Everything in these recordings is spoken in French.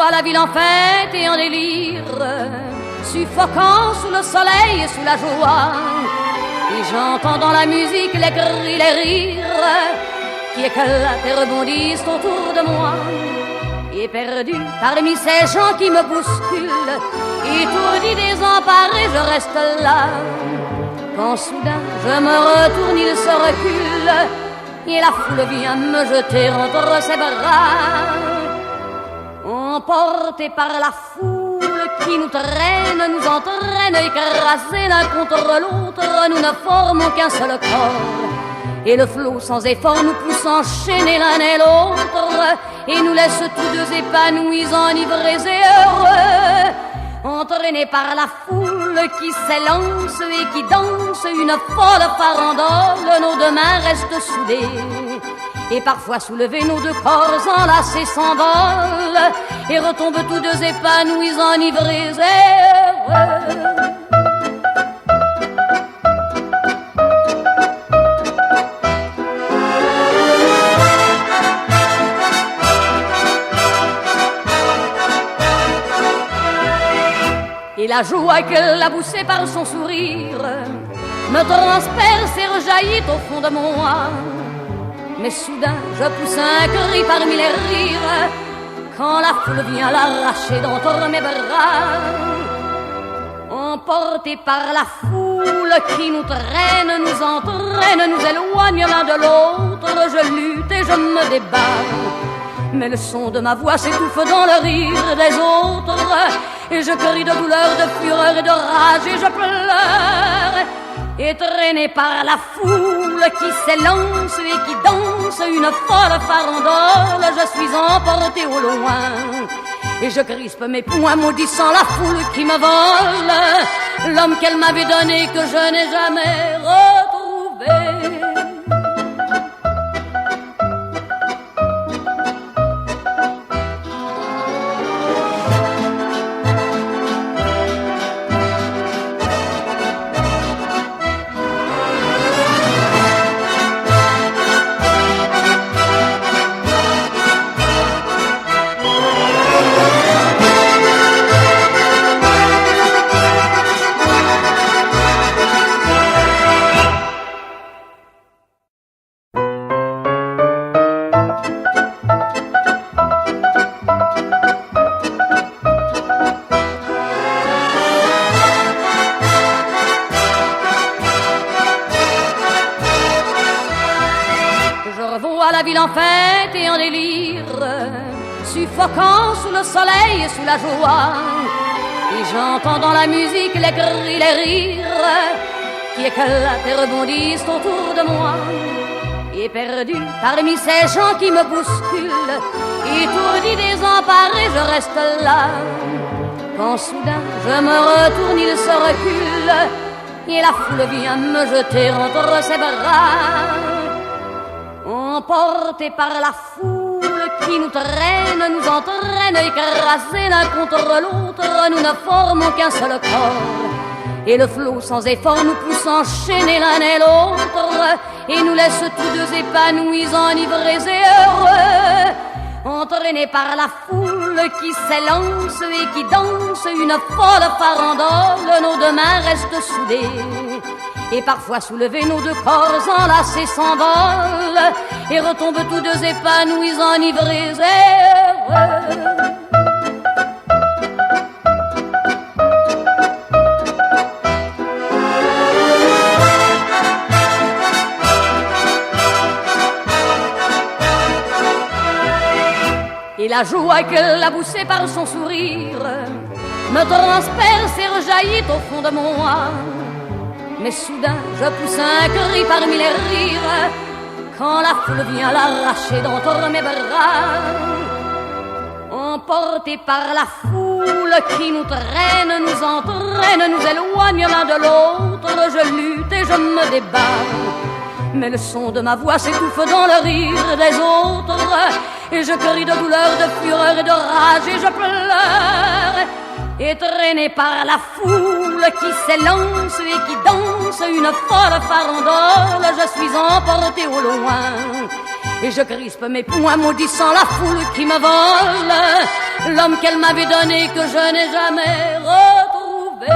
vois la ville en fête et en délire, suffocant sous le soleil et sous la joie. Et j'entends dans la musique les cris, les rires qui éclatent et rebondissent autour de moi. Et perdu parmi ces gens qui me bousculent, étourdi, désemparé, je reste là. Quand soudain je me retourne, il se recule, et la foule vient me jeter entre ses bras. Emportés par la foule qui nous traîne, nous entraîne, écrasés l'un contre l'autre, nous ne formons qu'un seul corps. Et le flot sans effort nous pousse enchaîner l'un et l'autre, et nous laisse tous deux épanouis, enivrés et heureux. Entraînés par la foule qui s'élance et qui danse une folle farandole, nos deux mains restent soudées. Et parfois soulevés, nos deux corps enlacés s'envolent et retombent tous deux épanouis, enivrés et heureux. Et la joie qu'elle a poussée par son sourire me transperce et rejaillit au fond de moi. Mais soudain je pousse un cri parmi les rires quand la foule vient l'arracher d'entre mes bras. Emportés par la foule qui nous traîne, nous entraîne, nous éloigne l'un de l'autre, je lutte et je me débat. Mais le son de ma voix s'étouffe dans le rire des autres, et je crie de douleur, de fureur et de rage, et je pleure. Et traîné par la foule qui s'élance et qui danse une folle farandole, je suis emporté au loin. Et je crispe mes poings maudissant la foule qui me vole l'homme qu'elle m'avait donné, que je n'ai jamais retrouvé. La ville en fête et en délire, suffocant sous le soleil et sous la joie. Et j'entends dans la musique les cris, les rires qui éclatent et rebondissent autour de moi. Et perdu parmi ces gens qui me bousculent, étourdi, désemparé, je reste là. Quand soudain je me retourne, il se recule, et la foule vient me jeter entre ses bras. Emportés par la foule qui nous traîne, nous entraîne, écrasés l'un contre l'autre, nous ne formons qu'un seul corps. Et le flot sans effort nous pousse enchaîner l'un et l'autre, et nous laisse tous deux épanouis, enivrés et heureux. Entraînés par la foule qui s'élance et qui danse une folle farandole, nos deux mains restent soudées. Et parfois soulevés, nos deux corps enlacés s'envolent et retombent tous deux épanouis, enivrés et heureux. Et la joie qu'elle a poussée par son sourire me transperce et rejaillit au fond de moi. Mais soudain je pousse un cri parmi les rires quand la foule vient l'arracher d'entre mes bras. Emportés par la foule qui nous traîne, nous entraîne, nous éloigne l'un de l'autre, je lutte et je me débat. Mais le son de ma voix s'étouffe dans le rire des autres, et je crie de douleur, de fureur et de rage, et je pleure. Et traîné par la foule qui s'élance et qui danse une folle farandole, je suis emporté au loin. Et je crispe mes poings maudissant la foule qui me vole l'homme qu'elle m'avait donné que je n'ai jamais retrouvé.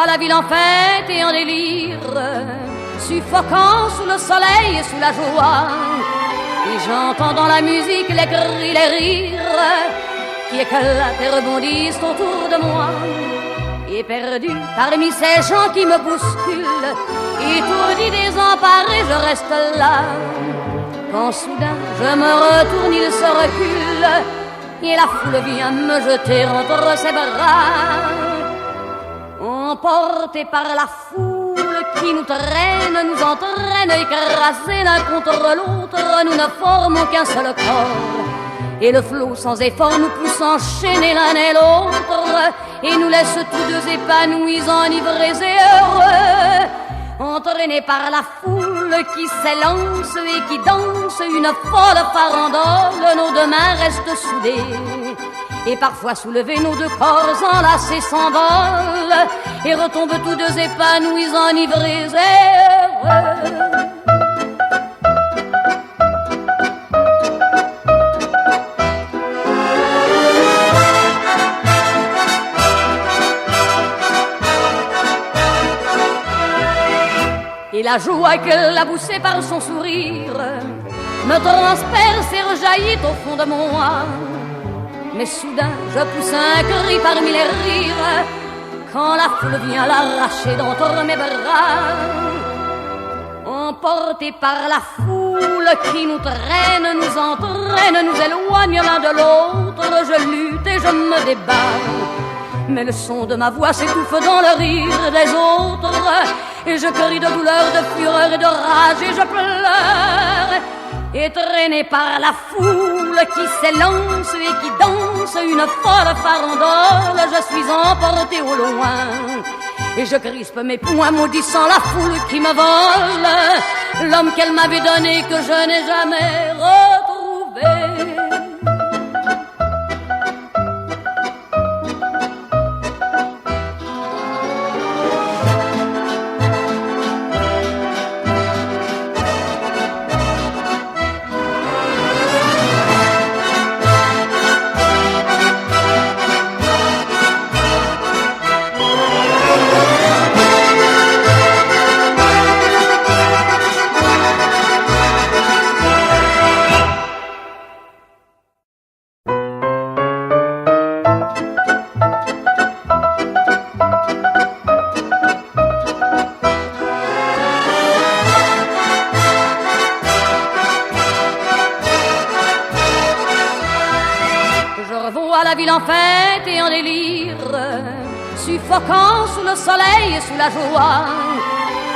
La ville en fête et en délire, suffoquant sous le soleil et sous la joie. Et j'entends dans la musique les cris, les rires qui éclatent et rebondissent autour de moi. Et perdu parmi ces gens qui me bousculent, étourdi, désemparé, je reste là. Quand soudain je me retourne, il se recule et la foule vient me jeter entre ses bras. Emportés par la foule qui nous traîne, nous entraîne, écrasés l'un contre l'autre, nous ne formons qu'un seul corps. Et le flot sans effort nous pousse enchaîner l'un et l'autre, et nous laisse tous deux épanouis, enivrés et heureux. Entraînés par la foule qui s'élance et qui danse une folle farandole, nos deux mains restent soudées. Et parfois soulevés, nos deux corps enlacés s'envolent et retombent tous deux épanouis, enivrés et heureux. Et la joie qu'elle a poussée par son sourire me transperce et rejaillit au fond de moi. Mais soudain je pousse un cri parmi les rires quand la foule vient l'arracher d'entre mes bras. Emportés par la foule qui nous traîne, nous entraîne, nous éloigne l'un de l'autre, je lutte et je me débat. Mais le son de ma voix s'étouffe dans le rire des autres, et je crie de douleur, de fureur et de rage, et je pleure. Et traîné par la foule qui s'élance et qui danse une folle farandole, je suis emporté au loin. Et je crispe mes poings maudissant la foule qui me vole l'homme qu'elle m'avait donné que je n'ai jamais retrouvé. La ville en fête et en délire, suffoquant sous le soleil et sous la joie.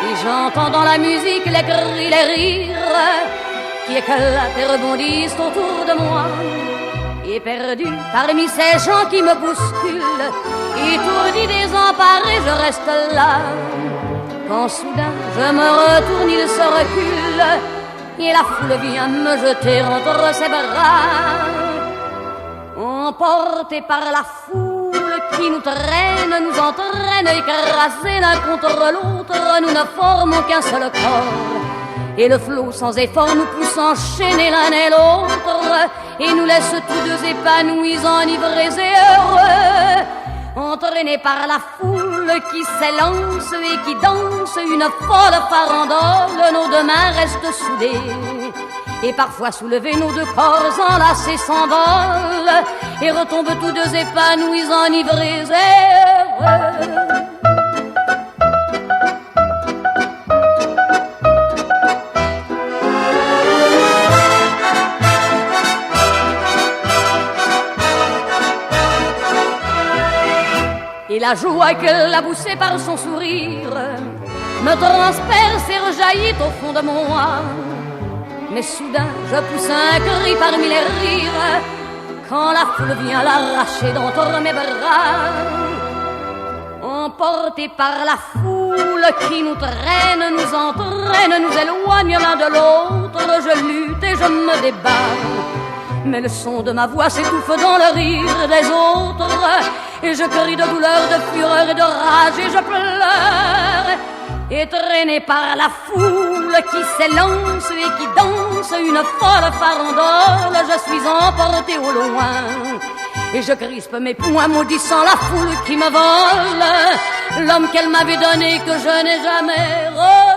Et j'entends dans la musique les cris, les rires qui éclatent et rebondissent autour de moi. Et perdu parmi ces gens qui me bousculent, étourdi, désemparé, je reste là. Quand soudain je me retourne, il se recule et la foule vient me jeter entre ses bras. Emportés par la foule qui nous traîne, nous entraîne, écrasés l'un contre l'autre, nous ne formons qu'un seul corps. Et le flot sans effort nous pousse enchaîner l'un et l'autre, et nous laisse tous deux épanouis, enivrés et heureux. Entraînés par la foule qui s'élance et qui danse une folle farandole, nos deux mains restent soudées. Et parfois soulevés, nos deux corps enlacés s'envolent et retombent tous deux épanouis, enivrés et heureux. la joie que l'a poussée par son sourire me transperce et rejaillit au fond de mon âme. Mais soudain, je pousse un cri parmi les rires quand la foule vient l'arracher d'entre mes bras. Emportés par la foule qui nous traîne, nous entraîne, nous éloigne l'un de l'autre, je lutte et je me débat. Mais le son de ma voix s'étouffe dans le rire des autres, et je crie de douleur, de fureur et de rage, et je pleure. Et traîné par la foule qui s'élance et qui danse une folle farandole, je suis emporté au loin. Et je crispe mes poings maudissant la foule qui me vole l'homme qu'elle m'avait donné que je n'ai jamais revu.